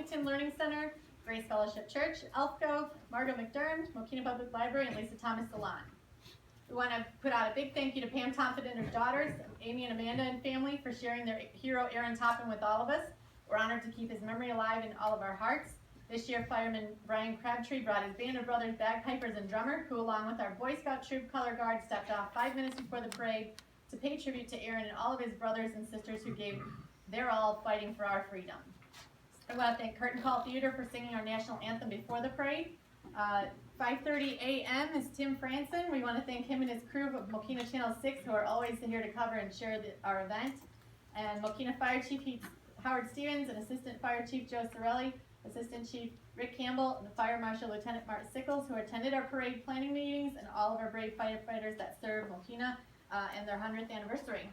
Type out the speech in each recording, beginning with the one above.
Huntington Learning Center, Grace Fellowship Church, Elf Grove, Margot McDermott, Mokena Public Library, and Lisa Thomas Salon. We want to put out a big thank you to Pam Thompson and her daughters, Amy and Amanda and family, for sharing their hero Aaron Toppin with all of us. We're honored to keep his memory alive in all of our hearts. This year, fireman Brian Crabtree brought his band of brothers, bagpipers, and drummer, who along with our Boy Scout troop color guard stepped off 5 minutes before the parade to pay tribute to Aaron and all of his brothers and sisters who gave their all fighting for our freedom. I want to thank Curtain Call Theater for singing our national anthem before the parade. 5:30 a.m. is Tim Franson. We want to thank him and his crew of Mokena Channel 6 who are always here to cover and share our event. And Mokena Fire Chief Howard Stevens and Assistant Fire Chief Joe Sorelli, Assistant Chief Rick Campbell, and the Fire Marshal Lieutenant Mark Sickles, who attended our parade planning meetings, and all of our brave firefighters that serve Mokena and their 100th anniversary.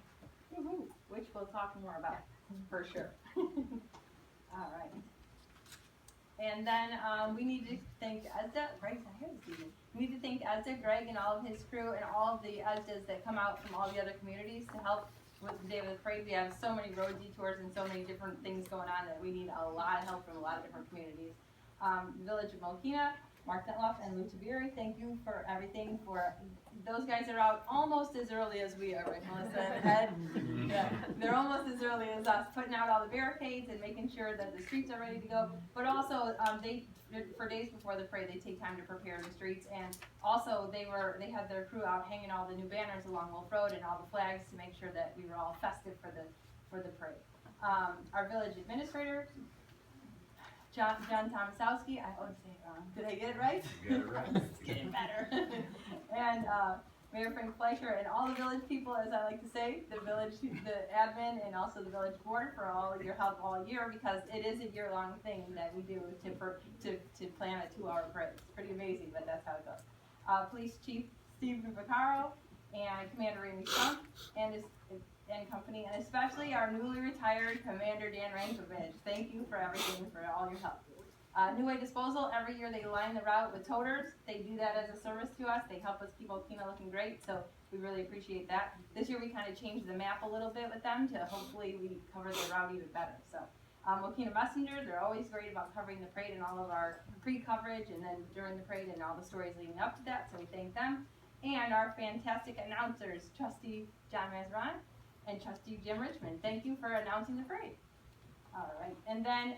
Woohoo, which we'll talk more about, for sure. All right. And then we need to thank ESDA, right? We need to thank ESDA, Greg, and all of his crew, and all of the ESDAs that come out from all the other communities to help with the day of the parade. We have so many road detours and so many different things going on that we need a lot of help from a lot of different communities. Village of Mokena, Mark Netloff, and Lou Tabiri, thank you for everything. For those guys are out almost as early as we are, right, Melissa and Ed? Yeah, they're almost as early as us, putting out all the barricades and making sure that the streets are ready to go. But also, for days before the parade, they take time to prepare the streets, and also they had their crew out hanging all the new banners along Wolf Road and all the flags to make sure that we were all festive for the parade. Our village administrator, John Tomaszowski, I always say it wrong. Did I get it right? You got it right. It's getting better. And Mayor Frank Fleischer and all the village people, as I like to say, the admin, and also the village board for all of your help all year, because it is a year-long thing that we do to plan a 2-hour parade. It's pretty amazing, but that's how it goes. Police Chief Steve Rubicaro and Commander Amy Trump and company, and especially our newly retired Commander Dan Rankovich. Thank you for everything, for all your help. New Way Disposal, every year they line the route with toters. They do that as a service to us. They help us keep Mokena looking great, so we really appreciate that. This year we kind of changed the map a little bit with them to hopefully we cover the route even better. So Mokena Messenger, they're always great about covering the parade and all of our pre-coverage and then during the parade and all the stories leading up to that, so we thank them. And our fantastic announcers, Trustee John Mazaran and Trustee Jim Richmond. Thank you for announcing the parade. All right, and then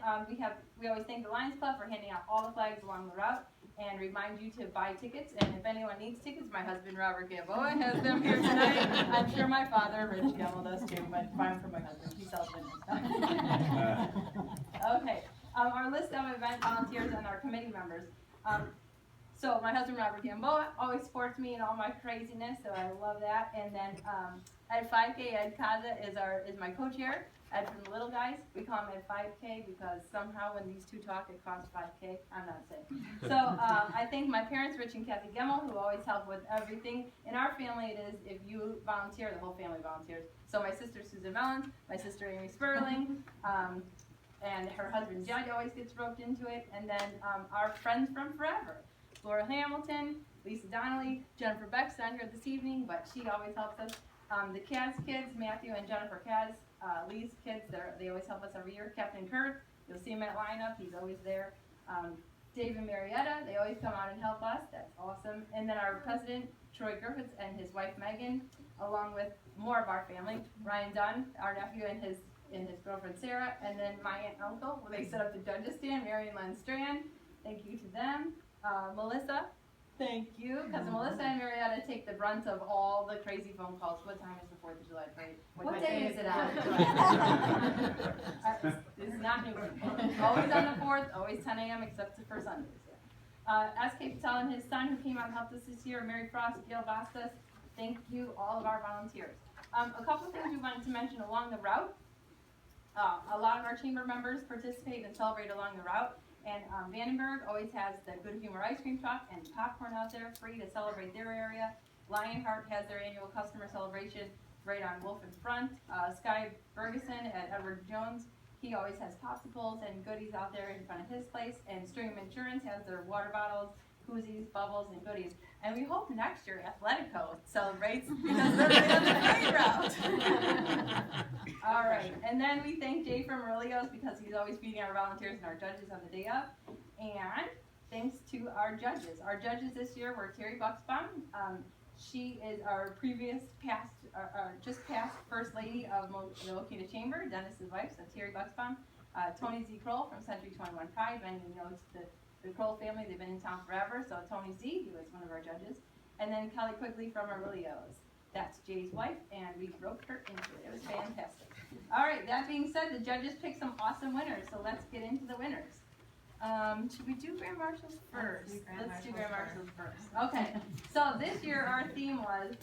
we always thank the Lions Club for handing out all the flags along the route and remind you to buy tickets. And if anyone needs tickets, my husband Robert Gamboa has them here tonight. I'm sure my father Rich Gamble does too, but buy them from my husband. He sells them and stuff. Okay, our list of event volunteers and our committee members. So my husband Robert Gamboa always supports me in all my craziness, so I love that. And then at 5K, Ed Kaza is my co-chair. Ed from the little guys, we call him Ed 5K because somehow when these two talk, it costs 5K. I'm not saying. So I thank my parents, Rich and Kathy Gemmel, who always help with everything. In our family, it is if you volunteer, the whole family volunteers. So my sister Susan Mellon, my sister Amy Sperling, and her husband Judge always gets roped into it. And then our friends from forever, Laura Hamilton, Lisa Donnelly, Jennifer Beck's not here this evening, but she always helps us. The Kaz kids, Matthew and Jennifer Kaz, Lee's kids, they always help us every year. Captain Kurt, you'll see him at lineup, he's always there. Dave and Marietta, they always come out and help us, that's awesome. And then our president, Troy Griffiths, and his wife Megan, along with more of our family, Ryan Dunn, our nephew, and his girlfriend Sarah, and then my aunt and uncle, they set up the judges stand, Mary and Len Strand, thank you to them. Melissa, thank you, because Melissa and Marietta take the brunt of all the crazy phone calls. What time is the 4th of July parade? What day is it on? This is not new. Always on the 4th, always 10 a.m. except for Sundays. S.K. Patel and his son who came out and helped us this year, Mary Frost, Gail Bastas, thank you, all of our volunteers. A couple of things we wanted to mention along the route. A lot of our chamber members participate and celebrate along the route. And Vandenberg always has the Good Humor ice cream truck and popcorn out there free to celebrate their area. Lionheart has their annual customer celebration right on Wolf in front. Sky Ferguson at Edward Jones, he always has popsicles and goodies out there in front of his place. And Stream Insurance has their water bottles, koozies, bubbles, and goodies. And we hope next year Athletico celebrates because they're right on the parade route. All right, and then we thank Jay from Aurelio's because he's always feeding our volunteers and our judges on the day of. And thanks to our judges. Our judges this year were Terry Bucksbaum. She is our just past First Lady of the Mokena Chamber, Dennis's wife, so Terry Bucksbaum. Tony Z. Kroll from Century 21 Pride, and you know the Kroll family, they've been in town forever, so Tony Z, he was one of our judges. And then Kelly Quigley from Aurelio's. That's Jay's wife, and we roped her into it. It was fantastic. All right, that being said, the judges picked some awesome winners, so let's get into the winners. Should we do Grand Marshals first? Let's do Grand Marshals first. Okay, so this year our theme was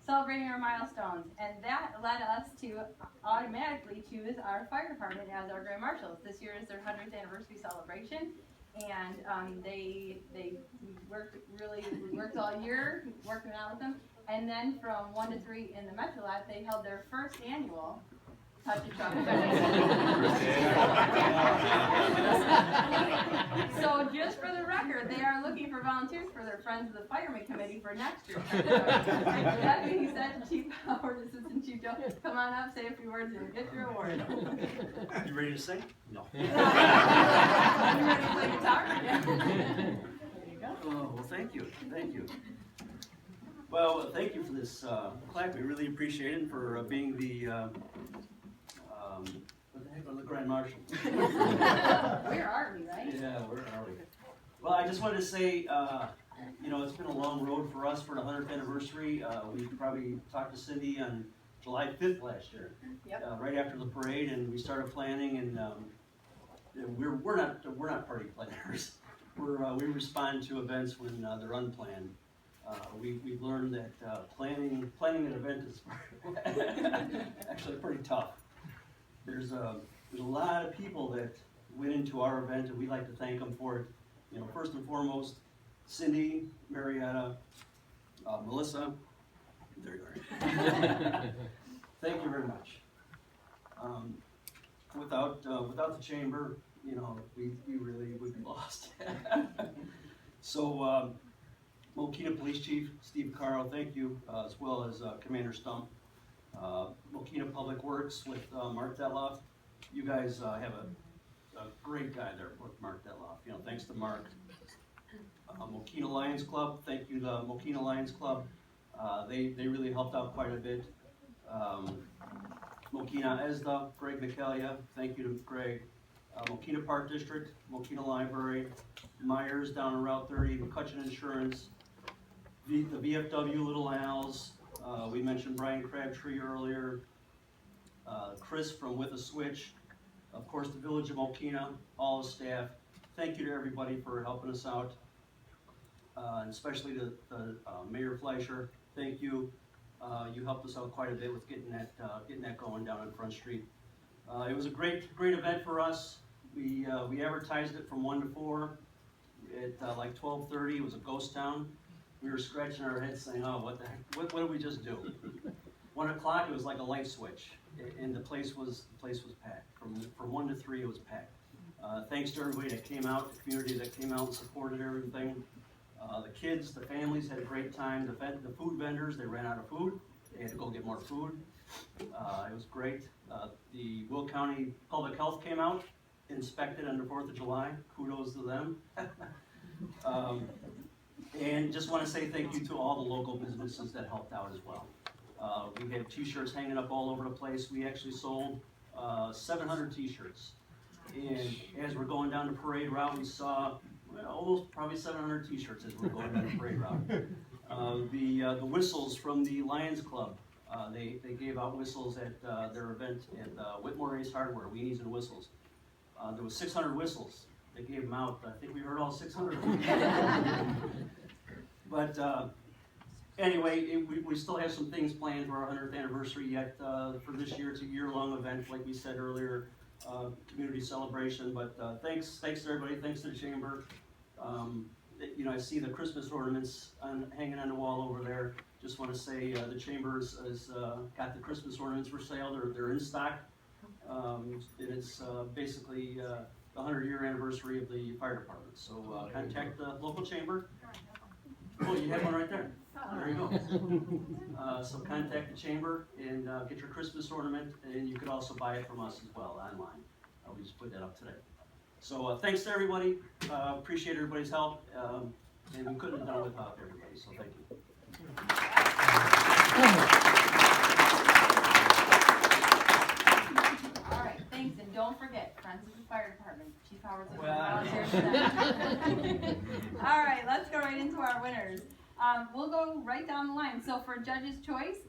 celebrating our milestones, and that led us to automatically choose our fire department as our Grand Marshals. This year is their 100th anniversary celebration, and we worked all year, working out with them, and then from 1 to 3 in the Metro Lab, they held their first annual Touch a Truck. So just for the record, they are looking for volunteers for their Friends of the Fireman Committee for next year. That being said, Chief Howard, Assistant Chief Joe, come on up, say a few words, and get your award. You ready to sing? No. You ready to play guitar? There you go. Oh, well, thank you. Thank you. Well, thank you for this plaque. We really appreciate it for being the what the heck, the Grand Marshal. Where are we, right? Yeah, where are we? Well, I just wanted to say, you know, it's been a long road for us for the 100th anniversary. We probably talked to Cindy on July 5th last year, right after the parade, and we started planning. And we're not party planners. We respond to events when they're unplanned. We've learned that planning an event is actually pretty tough. There's a lot of people that went into our event, and we'd like to thank them for it. You know, first and foremost, Cindy, Marietta, Melissa. There you are. Thank you very much. Without the chamber, you know, we really would be lost. So. Mokena Police Chief Steve Caro, thank you, as well as Commander Stump. Mokena Public Works with Mark Detloff. You guys have a great guy there with Mark Detloff. You know, thanks to Mark. Mokena Lions Club, thank you to Mokena Lions Club. They really helped out quite a bit. Mokena ESDA, Greg McElia, thank you to Greg. Mokena Park District, Mokena Library, Myers down on Route 30, McCutcheon Insurance, the VFW Little Al's, we mentioned Brian Crabtree earlier, Chris from With a Switch, of course the Village of Mokena, all the staff. Thank you to everybody for helping us out, and especially to Mayor Fleischer. Thank you. You helped us out quite a bit with getting that going down on Front Street. It was a great event for us. We advertised it from 1 to 4. At like 12:30, it was a ghost town. We were scratching our heads saying, "Oh, what the heck? What did we just do?" 1 o'clock, it was like a light switch, and the place was packed. From 1 to 3, it was packed. Thanks to everybody that came out, the community that came out and supported everything. The kids, the families had a great time. The food vendors, they ran out of food. They had to go get more food. It was great. The Will County Public Health came out, inspected on the 4th of July. Kudos to them. And just want to say thank you to all the local businesses that helped out as well. We had t-shirts hanging up all over the place. We actually sold 700 t-shirts. And as we're going down the parade route, we saw almost probably 700 t-shirts as we're going down the parade route. The whistles from the Lions Club, they gave out whistles at their event at Whitmore Ace Hardware, Weenies and Whistles. There was 600 whistles. They gave them out. I think we heard all 600 of them. But anyway, we still have some things planned for our 100th anniversary yet. For this year, it's a year-long event, like we said earlier, community celebration. But thanks to everybody. Thanks to the chamber. You know, I see the Christmas ornaments hanging on the wall over there. Just want to say the chamber has got the Christmas ornaments for sale. They're in stock. It's basically the 100-year anniversary of the fire department. So contact the local chamber. Oh, you have one right there. There you go. So contact the chamber and get your Christmas ornament, and you could also buy it from us as well online. We just put that up today. So thanks to everybody. Appreciate everybody's help, and we couldn't have done it without everybody. So thank you. All right, thanks, and don't forget, Friends of the Fire Department, Chief Howard's looking Well, for volunteers. All right, let's go right into our winners. We'll go right down the line. So for Judge's Choice,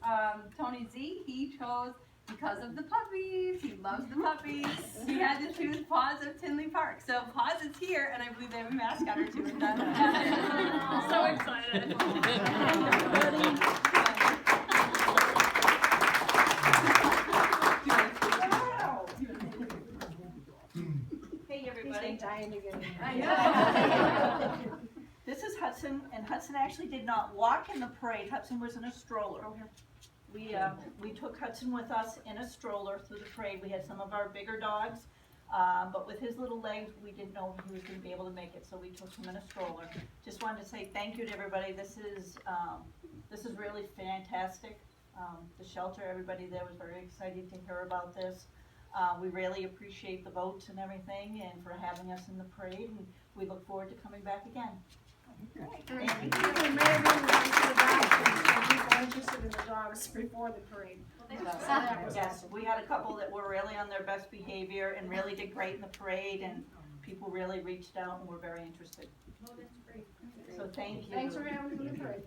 Tony Z, he chose because of the puppies. He loves the puppies. He had to choose Paws of Tinley Park. So Paws is here, and I believe they have a mascot or two. So excited. Hey everybody. Dying to get in. I know. This is Hudson, and Hudson actually did not walk in the parade. Hudson was in a stroller. We took Hudson with us in a stroller through the parade. We had some of our bigger dogs, but with his little legs, we didn't know if he was going to be able to make it, so we took him in a stroller. Just wanted to say thank you to everybody. This is really fantastic. The shelter, everybody there was very excited to hear about this. We really appreciate the votes and everything, and for having us in the parade, and we look forward to coming back again. Thank you. We may have been going to the doctors, and people interested in the dogs before the parade. Yes, we had a couple that were really on their best behavior and really did great in the parade, and people really reached out and were very interested. Well, that's great. So thank you. Thanks for having us in the parade.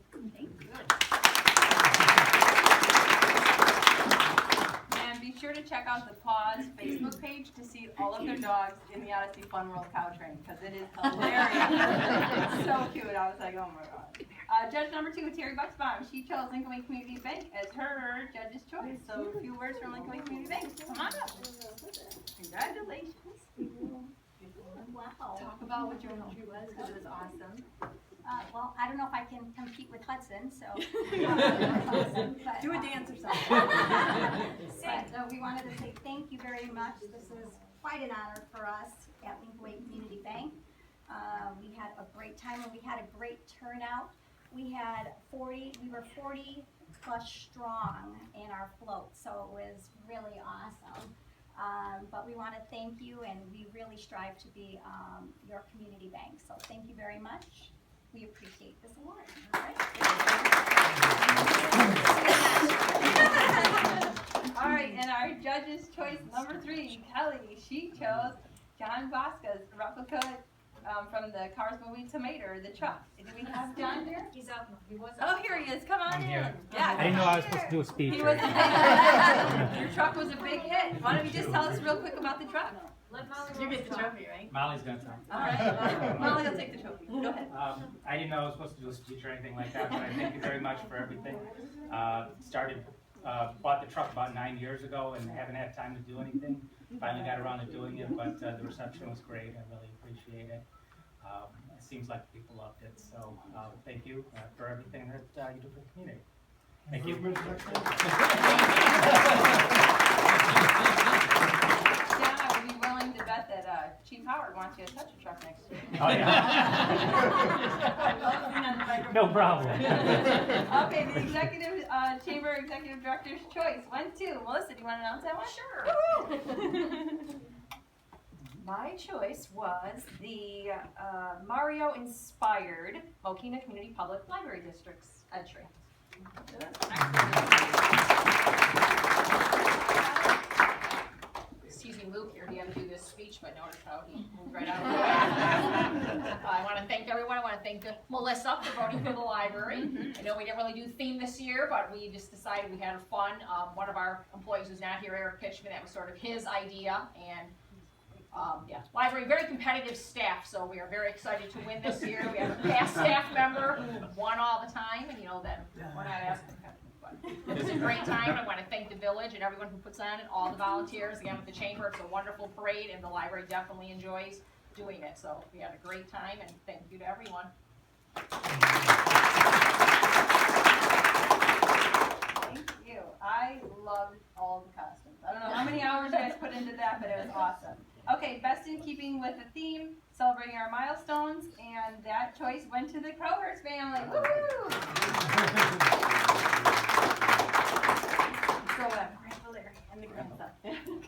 And be sure to check out the Paws Facebook page to see all of their dogs in the Odyssey Fun World Cow Train, because it is hilarious. It's so cute. I was like, oh my god. Judge number 2, Terry Bucksbaum. She chose Lincoln Way Community Bank as her judge's choice. So a few words from Lincoln Way Community Bank. Come on up. Congratulations. Wow. Talk about what your entry was, because it was awesome. Well, I don't know if I can compete with Hudson, so. Do a dance or something. But we wanted to say thank you very much. This is quite an honor for us at Lincoln Way Community Bank. We had a great time, and we had a great turnout. We were 40 plus strong in our float, so it was really awesome. But we want to thank you, and we really strive to be your community bank. So thank you very much. We appreciate this award. All right. All right, and our judge's choice number 3, Kelly, she chose John Bosca's replica from the Cars Movie Tomato, the truck. Do we have John here? He's up. He was Oh, here he is. Come on I'm in. here. Yeah, I didn't know I was supposed to do a speech. He was a your truck was a big hit. Why don't you just tell us real quick about the truck? Let Molly You get the trophy, right? Molly's gonna talk. All right, Molly will take the trophy. Go ahead. I didn't know I was supposed to do a speech or anything like that, but I thank you very much for everything. Bought the truck about 9 years ago and haven't had time to do anything. Finally got around to doing it, but the reception was great. I really appreciate it. It seems like people loved it, so thank you for everything that you do for the community. Thank you. Sam, I would be willing to bet that Chief Howard wants you to touch a truck next year. Oh, yeah. No problem. Okay, the executive chamber executive director's choice went to Melissa. Do you want to announce that one? Sure. My choice was the Mario-inspired Mokena Community Public Library District's entry. Excuse me, Luke here, he had to do this speech, but notice how he moved right out of the way. I want to thank everyone. I want to thank Melissa for voting for the library. I know we didn't really do theme this year, but we just decided we had fun. One of our employees who's not here, Eric Pitchman, that was sort of his idea, and library, very competitive staff, so we are very excited to win this year. We have a past staff member who won all the time, and then we're not asking him. But it was a great time. I want to thank the village and everyone who puts on it, all the volunteers. Again, with the chamber, it's a wonderful parade, and the library definitely enjoys doing it. So we had a great time, and thank you to everyone. Thank you. I loved all the costumes. I don't know how many hours you guys put into that, but it was awesome. Okay, best in keeping with the theme, celebrating our milestones, and that choice went to the Crowhurst family. Woo! So, Grandpa Larry and the grandson.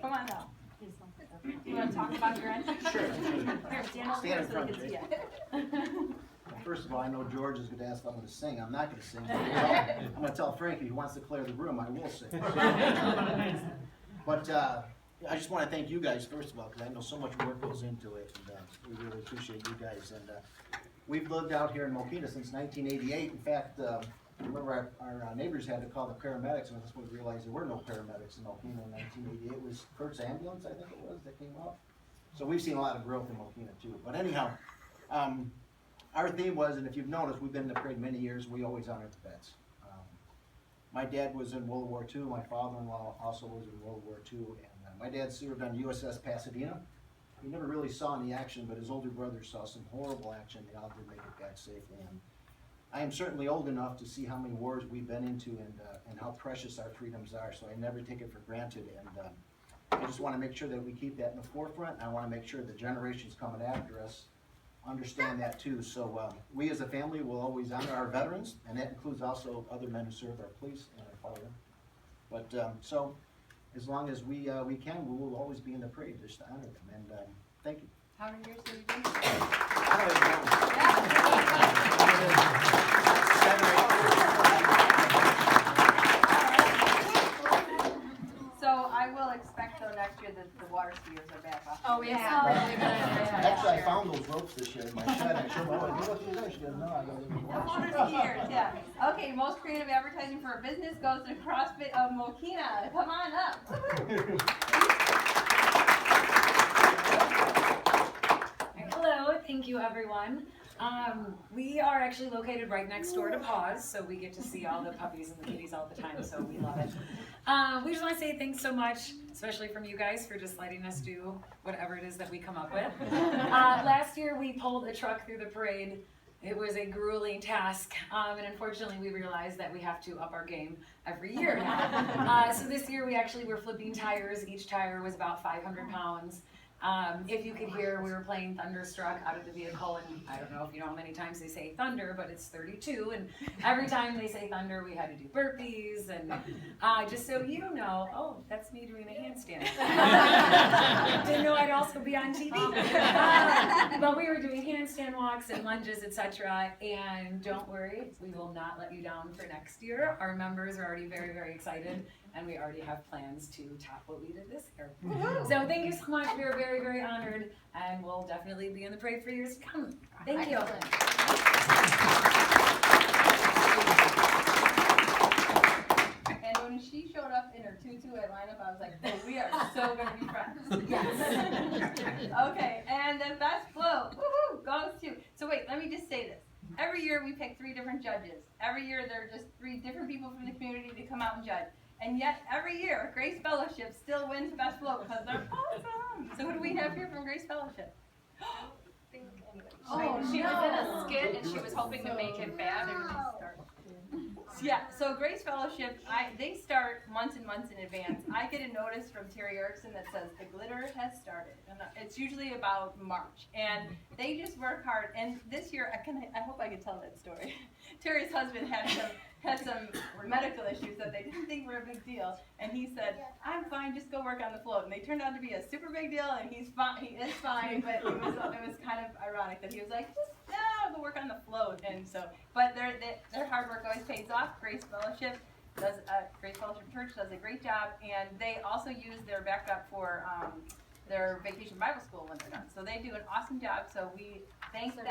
Come on now. You want to talk about your end? Sure. Here, stand over here Stand in so front, they can see you. First of all, I know George is gonna ask if I'm gonna sing. I'm not gonna sing. I'm gonna tell Frankie if he wants to clear the room, I will sing. But, I just wanna thank you guys, first of all, because I know so much work goes into it, and, we really appreciate you guys. And, we've lived out here in Mokena since 1988. In fact, remember our neighbors had to call the paramedics, and that's when we realized there were no paramedics in Mokena in 1988. It was Kurt's ambulance, I think it was, that came out. So we've seen a lot of growth in Mokena too. But anyhow, our theme was, and if you've noticed, we've been in the parade many years, we always honor the vets. My dad was in World War II, my father-in-law also was in World War II, and my dad served on USS Pasadena. He never really saw any action, but his older brother saw some horrible action. They all did make it back safely. And I am certainly old enough to see how many wars we've been into and how precious our freedoms are, so I never take it for granted. And I just want to make sure that we keep that in the forefront. I want to make sure the generations coming after us understand that too. So we as a family will always honor our veterans, and that includes also other men who serve our police and our fire. But so as long as we can, we will always be in the parade just to honor them. And thank you. How many years have you been? So I will expect though next year that the water skiers are back up. Oh, Yeah. really good idea. Actually, I found those ropes this year in my shed. I showed my wife, "You look at these." She goes, "No, I The don't." water skiers, yeah. Okay, most creative advertising for a business goes to CrossFit of Mokena. Come on up. Hello, thank you everyone. We are actually located right next door to Paws, so we get to see all the puppies and the kitties all the time, so we love it. We just want to say thanks so much, especially from you guys, for just letting us do whatever it is that we come up with. Last year we pulled a truck through the parade. It was a grueling task, and unfortunately we realized that we have to up our game every year now. So this year we actually were flipping tires. Each tire was about 500 pounds. If you could hear, we were playing Thunderstruck out of the vehicle, and I don't know if you know how many times they say thunder, but it's 32, and every time they say thunder, we had to do burpees, and just so you know, oh, that's me doing a handstand. Didn't know I'd also be on TV. But we were doing handstand walks and lunges, etc., and don't worry, we will not let you down for next year. Our members are already very, very excited, and we already have plans to top what we did this year. So thank you so much. We are very, very honored, and we'll definitely be in the parade for years to come. Thank you. And when she showed up in her tutu at lineup, I was like, oh, we are so gonna be friends. Okay, and the best float, woohoo, goes to, so wait, let me just say this. Every year we pick 3 different judges. Every year there are just 3 different people from the community to come out and judge. And yet, every year, Grace Fellowship still wins Best Float because they're awesome. So who do we have here from Grace Fellowship? Oh, she was in a skit and she was hoping to make it bad. Yeah, so Grace Fellowship, they start months and months in advance. I get a notice from Terry Erickson that says the glitter has started. And it's usually about March. And they just work hard. And this year, I hope I can tell that story. Terry's husband had some medical issues that they didn't think were a big deal. And he said, I'm fine, just go work on the float. And they turned out to be a super big deal, and he is fine, but it was kind of ironic that he was like, just go work on the float. And so, but their hard work always pays off. Grace Fellowship Church does a great job, and they also use their backup for their vacation Bible school when they're done. So they do an awesome job. So we thank them.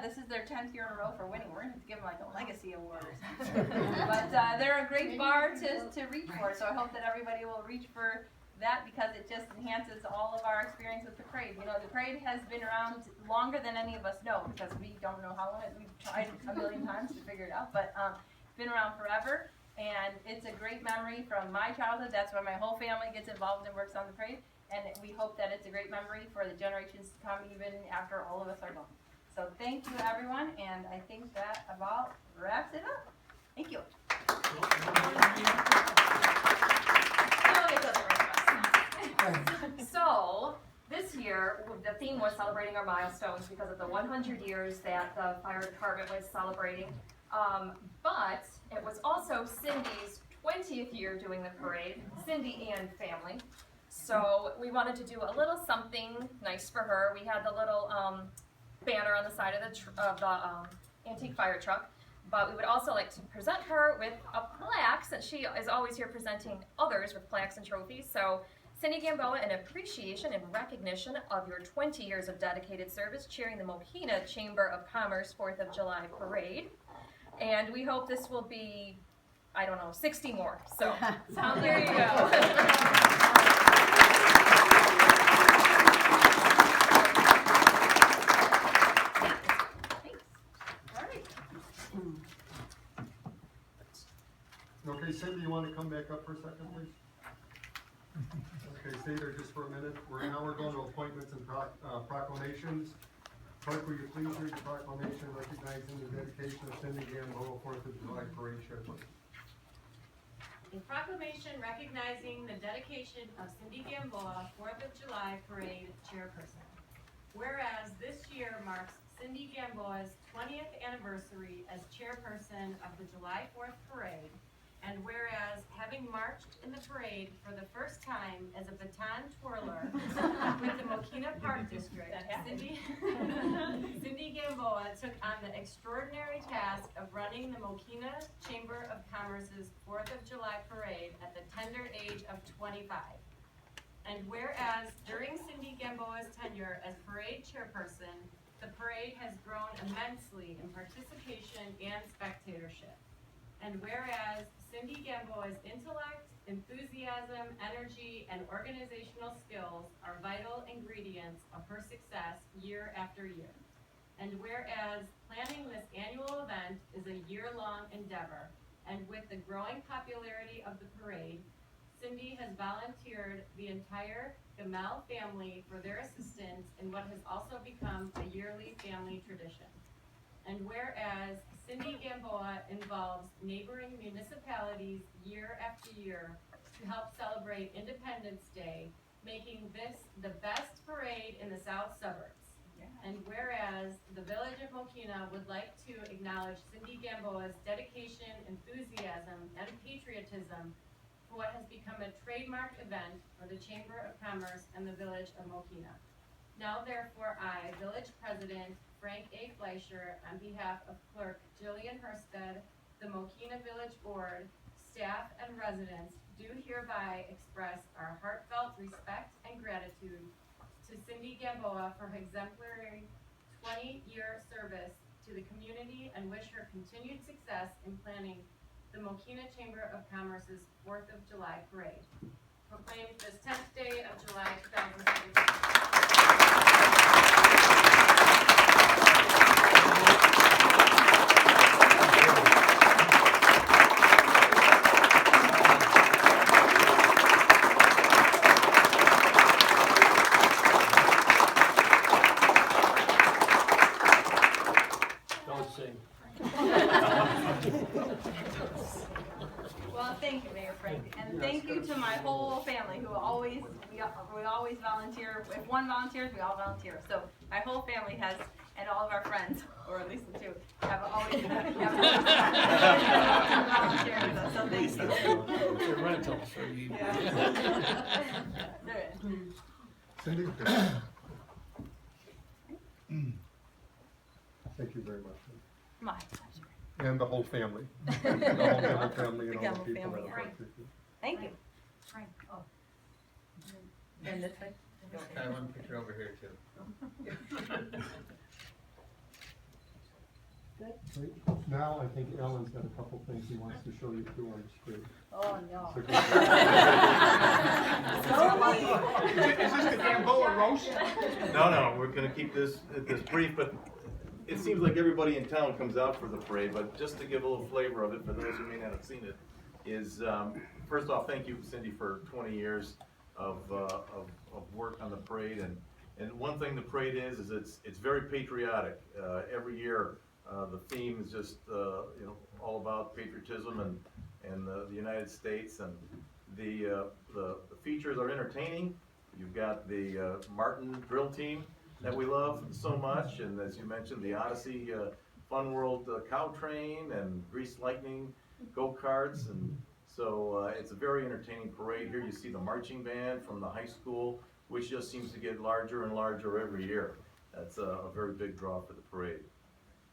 This is their 10th year in a row for winning. We're gonna have to give them like a legacy award or something. But they're a great bar to reach for. So I hope that everybody will reach for that, because it just enhances all of our experience with the parade. You know, the parade has been around longer than any of us know, because we don't know how long we've tried a million times to figure it out, but it's been around forever, and it's a great memory from my childhood. That's why my whole family gets involved and works on the parade, and we hope that it's a great memory for the generations to come, even after all of us are gone. So thank you, everyone, and I think that about wraps it up. Thank you. No, it doesn't work. So, this year, the theme was celebrating our milestones because of the 100 years that the fire department was celebrating. But it was also Cindy's 20th year doing the parade, Cindy and family. So we wanted to do a little something nice for her. We had the little banner on the side of the antique fire truck. But we would also like to present her with a plaque, since she is always here presenting others with plaques and trophies. So Cindy Gamboa, in appreciation and recognition of your 20 years of dedicated service chairing the Mokena Chamber of Commerce 4th of July Parade. And we hope this will be, I don't know, 60 more. So there you go. Okay, Cindy, you want to come back up for a second, please? Okay, stay there just for a minute. Now we're going to appointments and proclamations. Clerk, will you please read the proclamation recognizing the dedication of Cindy Gamboa 4th of July Parade Chairperson? A proclamation recognizing the dedication of Cindy Gamboa 4th of July Parade Chairperson. Whereas this year marks Cindy Gamboa's 20th anniversary as chairperson of the July 4th Parade, and whereas, having marched in the parade for the first time as a baton twirler with the Mokena Park District, Cindy Gamboa took on the extraordinary task of running the Mokena Chamber of Commerce's 4th of July Parade at the tender age of 25. And whereas, during Cindy Gamboa's tenure as parade chairperson, the parade has grown immensely in participation and spectatorship. And whereas Cindy Gamboa's intellect, enthusiasm, energy, and organizational skills are vital ingredients of her success year after year. And whereas planning this annual event is a year-long endeavor, and with the growing popularity of the parade, Cindy has volunteered the entire Gamel family for their assistance in what has also become a yearly family tradition. And whereas Cindy Gamboa involves neighboring municipalities year after year to help celebrate Independence Day, making this the best parade in the south suburbs. Yeah. And whereas the Village of Mokena would like to acknowledge Cindy Gamboa's dedication, enthusiasm, and patriotism for what has become a trademark event for the Chamber of Commerce and the Village of Mokena. Now therefore I, Village President Frank A. Fleischer, on behalf of Clerk Jillian Herstead, the Mokena Village Board, staff, and residents, do hereby express our heartfelt respect and gratitude to Cindy Gamboa for her exemplary 20-year service to the community and wish her continued success in planning the Mokena Chamber of Commerce's 4th of July Parade. Proclaimed this 10th day of July 2017. Don't sing. Well, thank you, Mayor Frank, and thank you to my whole family who always, we always volunteer. If one volunteers, we all volunteer. So my whole family has, and all of our friends, or at least the two, have always volunteered with us. So thank you. It's a rental, so you. Cindy? Thank you very much. My pleasure. And the whole family. The whole Gamboa family and all the Gamboa people family, that yeah. appreciate you. Thank you. Frank, oh. And this way. I want a picture over here too. Great. Now I think Alan's got a couple things he wants to show you too on the screen. Oh, no. So Is this the Gamboa roast? No, we're gonna keep this brief, but it seems like everybody in town comes out for the parade, but just to give a little flavor of it, for those who may not have seen it, is, first off, thank you, Cindy, for 20 years of work on the parade, and one thing the parade is it's very patriotic. Every year, the theme is just, all about patriotism and the United States, and The features are entertaining. You've got the Martin drill team that we love so much, and as you mentioned, the Odyssey Fun World cow train and Grease Lightning go-karts, and so it's a very entertaining parade. Here you see the marching band from the high school, which just seems to get larger and larger every year. That's a very big draw for the parade.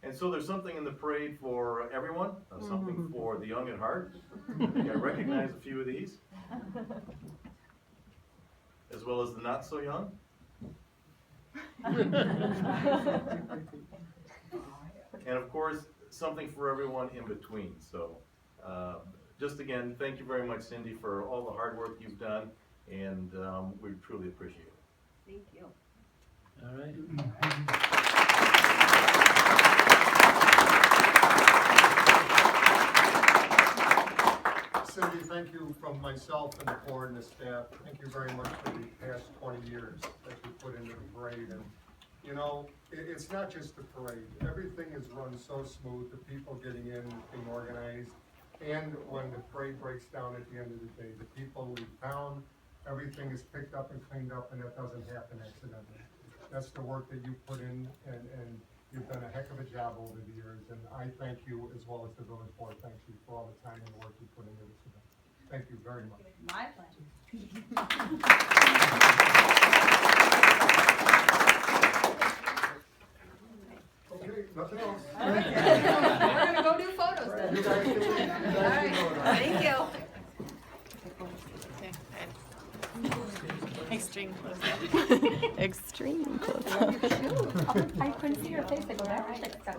And so there's something in the parade for everyone, something for the young at heart. I think I recognize a few of these, as well as the not so young. And of course, something for everyone in between. So just again, thank you very much, Cindy, for all the hard work you've done, and we truly appreciate it. Thank you. All right. Cindy, thank you from myself and the board and the staff. Thank you very much for the past 20 years that you put into the parade. And you know, it's not just the parade. Everything is run so smooth, the people getting in, being organized, and when the parade breaks down at the end of the day, the people leave town, everything is picked up and cleaned up, and that doesn't happen accidentally. That's the work that you put in, and you've done a heck of a job over the years, and I thank you as well as the village board thanks you for all the time and work you put into this event. Thank you very much. My pleasure. Okay, nothing else. We're gonna go do photos then. You guys can leave. You guys can go now. Thank you. Extreme close. Extreme close. I couldn't see your face, I go, that